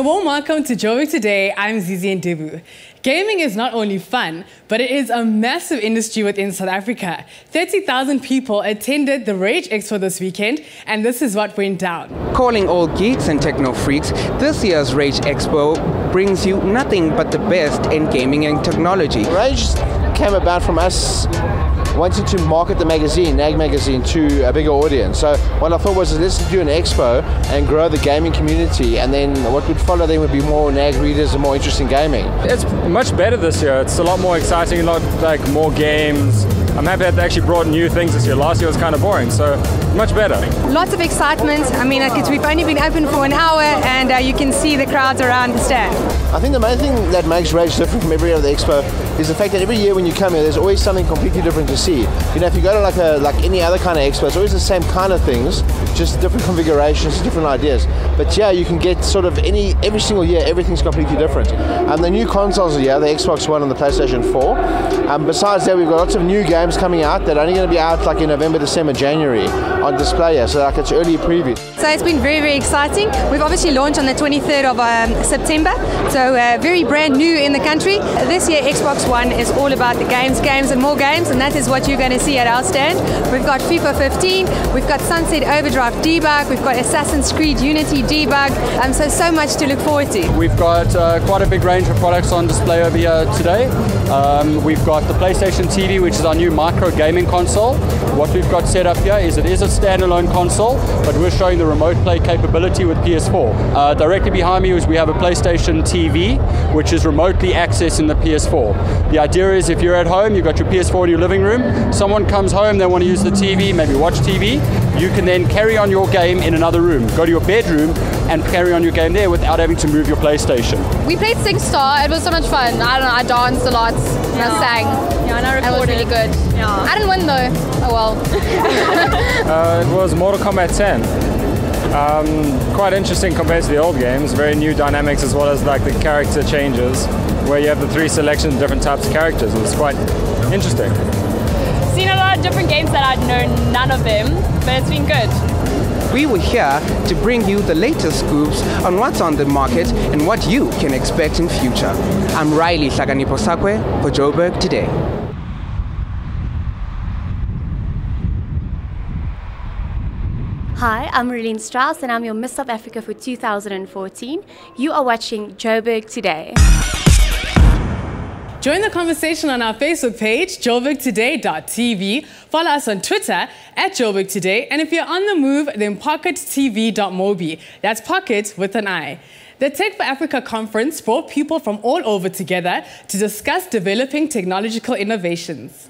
A warm welcome to Joburg Today. I'm Zizi Ndibu. Gaming is not only fun, but it is a massive industry within South Africa. 30,000 people attended the Rage Expo this weekend, and this is what went down. Calling all geeks and techno freaks, this year's Rage Expo brings you nothing but the best in gaming and technology. Rage came about from us wanting to market the magazine, NAG magazine, to a bigger audience. So what I thought was, let's do an expo and grow the gaming community, and then what would follow then would be more NAG readers and more interest in gaming. It's much better this year. It's a lot more exciting, a lot like more games. I'm happy that they actually brought new things this year. Last year was kind of boring, so much better. Lots of excitement. I mean, we've only been open for an hour, and you can see the crowds around the stand. I think the main thing that makes Rage different from every other expo is the fact that every year when you come here, there's always something completely different to see. You know, if you go to like any other kind of expo, it's always the same kind of things, just different configurations, different ideas. But yeah, you can get sort of every single year, everything's completely different. The new consoles are here, the Xbox One and the PlayStation 4. Besides that, we've got lots of new games coming out that are only going to be out like in November, December, January on display here, so like it's early preview. So it's been very, very exciting. We've obviously launched on the 23rd of September, so very brand new in the country. This year Xbox One is all about the games and more games, and that is what you're going to see at our stand. We've got FIFA 15, we've got Sunset Overdrive debug, we've got Assassin's Creed Unity debug, so much to look forward to. We've got quite a big range of products on display over here today. We've got the PlayStation TV, which is our new micro gaming console. What we've got set up here is it is a standalone console, but we're showing the remote play capability with PS4. Directly behind me is we have a PlayStation TV, which is remotely accessing the PS4. The idea is if you're at home, you've got your PS4 in your living room, someone comes home, they want to use the TV, maybe watch TV, you can then carry on your game in another room. Go to your bedroom and carry on your game there without having to move your PlayStation. We played SingStar. It was so much fun. I don't know, I danced a lot, I sang. Yeah, and I recorded. It was really good. Yeah. I didn't win though. Oh well. It was Mortal Kombat 10. Quite interesting compared to the old games. Very new dynamics as well as like the character changes, where you have the 3 selections of different types of characters. It's quite interesting. Seen a lot of different games that I'd known none of them, but it's been good. We were here to bring you the latest scoops on what's on the market and what you can expect in future. I'm Riley Hlakanipo-Sakwe for Joburg Today. Hi, I'm Marlene Strauss and I'm your Miss South Africa for 2014. You are watching Joburg Today. Join the conversation on our Facebook page, joburgtoday.tv. Follow us on Twitter @JoburgToday. And if you're on the move, then pockettv.mobi. That's pocket with an I. The Tech for Africa conference brought people from all over together to discuss developing technological innovations.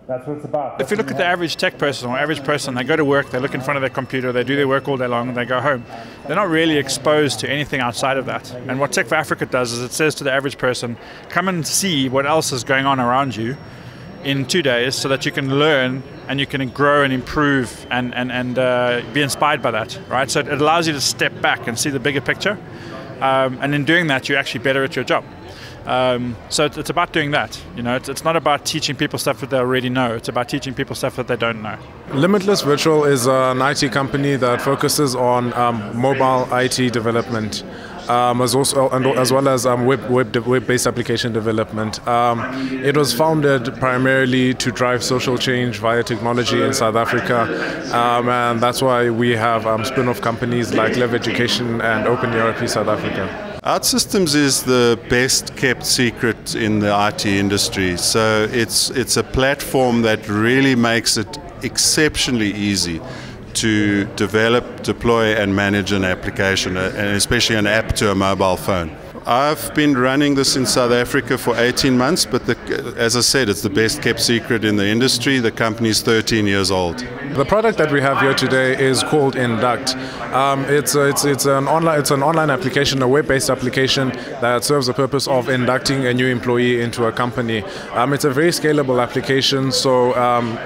That's what it's about. If you look at the average tech person or average person, they go to work, they look in front of their computer, they do their work all day long, and they go home. They're not really exposed to anything outside of that. And what Tech for Africa does is it says to the average person, come and see what else is going on around you in 2 days so that you can learn and you can grow and improve and be inspired by that, right? So it allows you to step back and see the bigger picture. And in doing that, you're actually better at your job. So it's about doing that. You know, it's not about teaching people stuff that they already know. It's about teaching people stuff that they don't know. Limitless Virtual is an IT company that focuses on mobile IT development, as well as web-based application development. It was founded primarily to drive social change via technology in South Africa, and that's why we have spin-off companies like Lev Education and Open ERP South Africa. OutSystems is the best kept secret in the IT industry. So it's a platform that really makes it exceptionally easy to develop, deploy and manage an application, and especially an app to a mobile phone. I've been running this in South Africa for 18 months, but as I said, it's the best kept secret in the industry. The company's 13 years old. The product that we have here today is called Induct. It's an online application, a web-based application that serves the purpose of inducting a new employee into a company. It's a very scalable application, so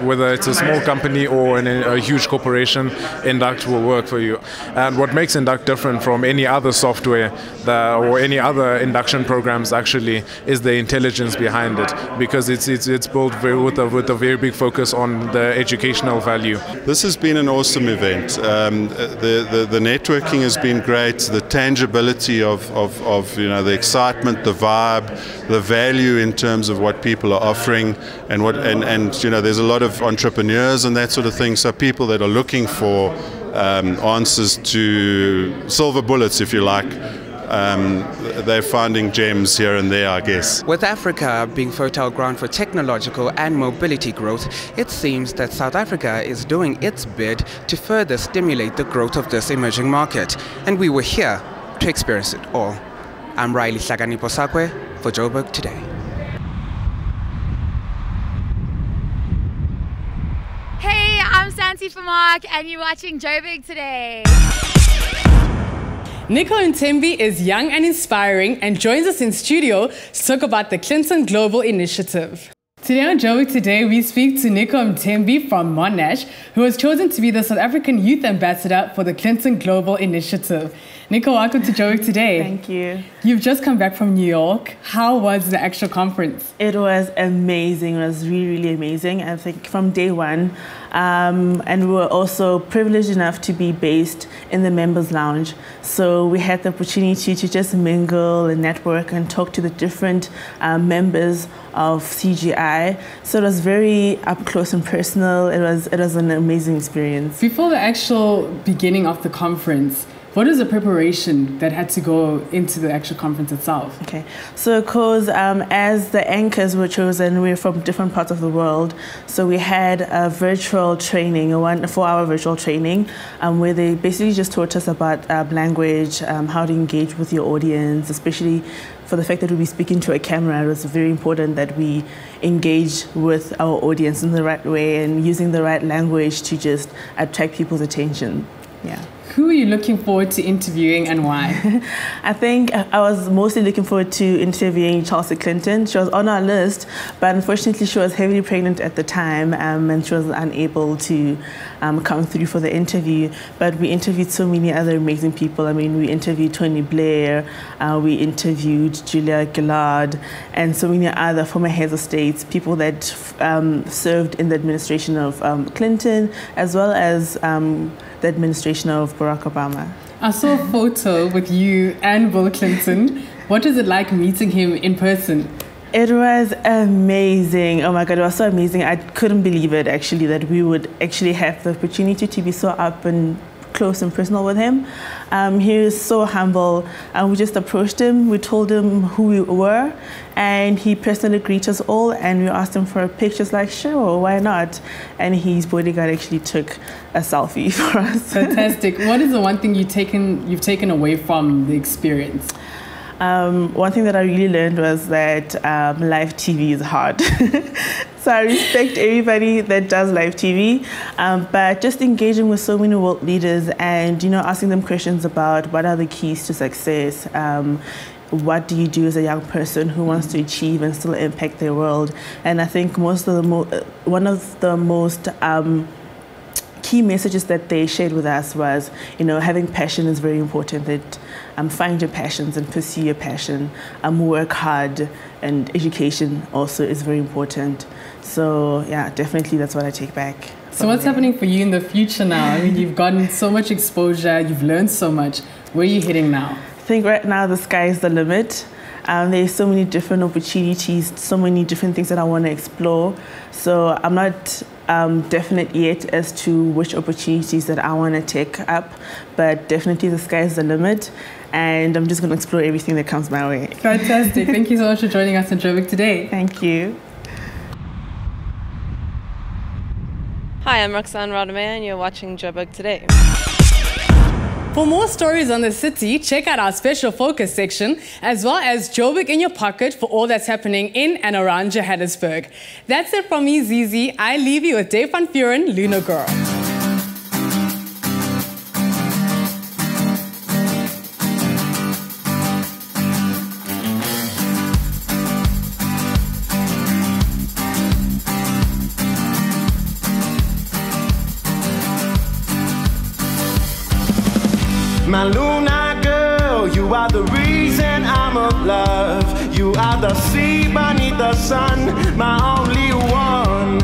whether it's a small company or a huge corporation, Induct will work for you. And what makes Induct different from any other software or any other other induction programs actually is the intelligence behind it, because it's built with a very big focus on the educational value. This has been an awesome event. The networking has been great. The tangibility of the excitement, the vibe, the value in terms of what people are offering, and there's a lot of entrepreneurs and that sort of thing. So people that are looking for answers to silver bullets, if you like. They're finding gems here and there, I guess. With Africa being fertile ground for technological and mobility growth, it seems that South Africa is doing its bit to further stimulate the growth of this emerging market. And we were here to experience it all. I'm Riley Hlakanipho-Sakwe for Joburg Today. Hey, I'm Santi Famark and you're watching Joburg Today. Nico Mthembu is young and inspiring and joins us in studio to talk about the Clinton Global Initiative. Today on Joburg Today, we speak to Nico Mthembu from Monash, who was chosen to be the South African Youth Ambassador for the Clinton Global Initiative. Nico, welcome to Joburg Today. Thank you. You've just come back from New York. How was the actual conference? It was amazing. It was really, really amazing. I think from day one. And we were also privileged enough to be based in the members' lounge. So we had the opportunity to just mingle and network and talk to the different members of CGI. So it was very up close and personal. It was an amazing experience. Before the actual beginning of the conference, what is the preparation that had to go into the actual conference itself? Okay, so because as the anchors were chosen, we're from different parts of the world. So we had a virtual training, a 4-hour virtual training, where they basically just taught us about language, how to engage with your audience, especially for the fact that we'll be speaking to a camera. It was very important that we engage with our audience in the right way and using the right language to just attract people's attention. Yeah. Who are you looking forward to interviewing and why? I think I was mostly looking forward to interviewing Chelsea Clinton. She was on our list, but unfortunately she was heavily pregnant at the time and she was unable to come through for the interview. But we interviewed so many other amazing people. I mean, we interviewed Tony Blair, we interviewed Julia Gillard, and so many other former heads of states, people that served in the administration of Clinton, as well as the administration of Barack Obama. I saw a photo with you and Bill Clinton. What is it like meeting him in person? It was amazing. Oh my God, it was so amazing. I couldn't believe it actually, that we would actually have the opportunity to be so up and close and personal with him. He was so humble, and we just approached him. We told him who we were, and he personally greeted us all, and we asked him for a picture. He's like, sure, why not? And his bodyguard actually took a selfie for us. Fantastic. What is the one thing you've taken away from the experience? One thing that I really learned was that live TV is hard. So I respect everybody that does live TV, but just engaging with so many world leaders and, asking them questions about what are the keys to success, what do you do as a young person who wants to achieve and still impact their world. And I think one of the most key messages that they shared with us was, having passion is very important, that find your passions and pursue your passion, work hard, and education also is very important. So yeah, definitely that's what I take back. So what's happening for you in the future now? I mean, you've gotten so much exposure, you've learned so much. Where are you heading now? I think right now the sky is the limit. There's so many different opportunities, so many different things that I want to explore. So I'm not definite yet as to which opportunities that I want to take up, but definitely the sky is the limit, and I'm just going to explore everything that comes my way. Fantastic. Thank you so much for joining us on Joburg Today. Thank you. Hi, I'm Roxanne Rodame, and you're watching Joburg Today. For more stories on the city, check out our special focus section, as well as Joburg in your pocket for all that's happening in and around Johannesburg. That's it from me, Zizi. I leave you with Dave van Vuren, Luna Girl. My Luna girl, you are the reason I'm alive. love. You are the sea beneath the sun, my only one.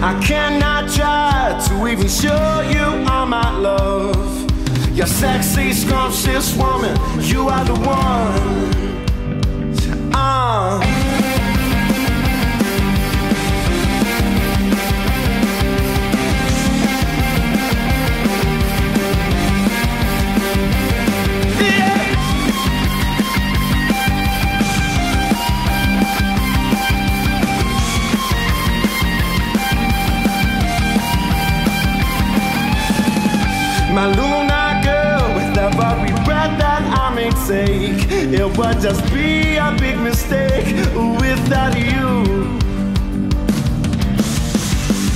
I cannot try to even show you all my love. You're sexy, scrumptious woman, you are the one. My Luna girl, with every breath that I may take, it would just be a big mistake without you.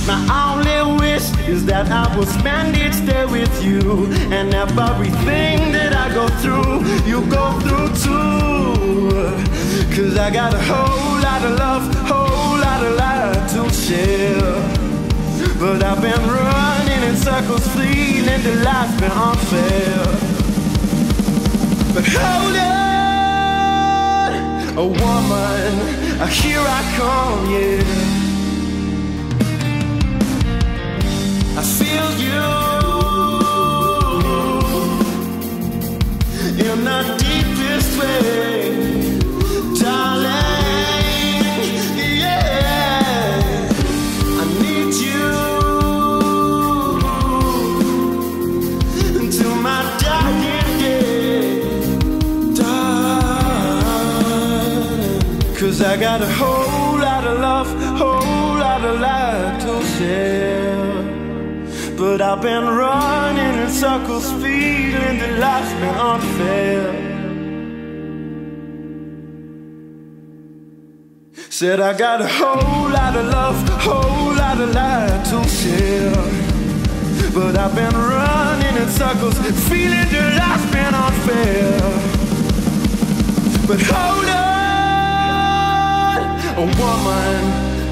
My only wish is that I will spend each day with you, and everything that I go through, you go through too. Cause I got a whole lot of love, whole lot of love to share. But I've been running in circles, feeling that life's been unfair. But hold on, a woman, here I come, yeah. I feel you in the deepest way, darling. Cause I got a whole lot of love, whole lot of life to share. But I've been running in circles, feeling that life's been unfair. Said I got a whole lot of love, whole lot of life to share. But I've been running in circles, feeling that life's been unfair. But hold on, a woman,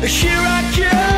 here I come.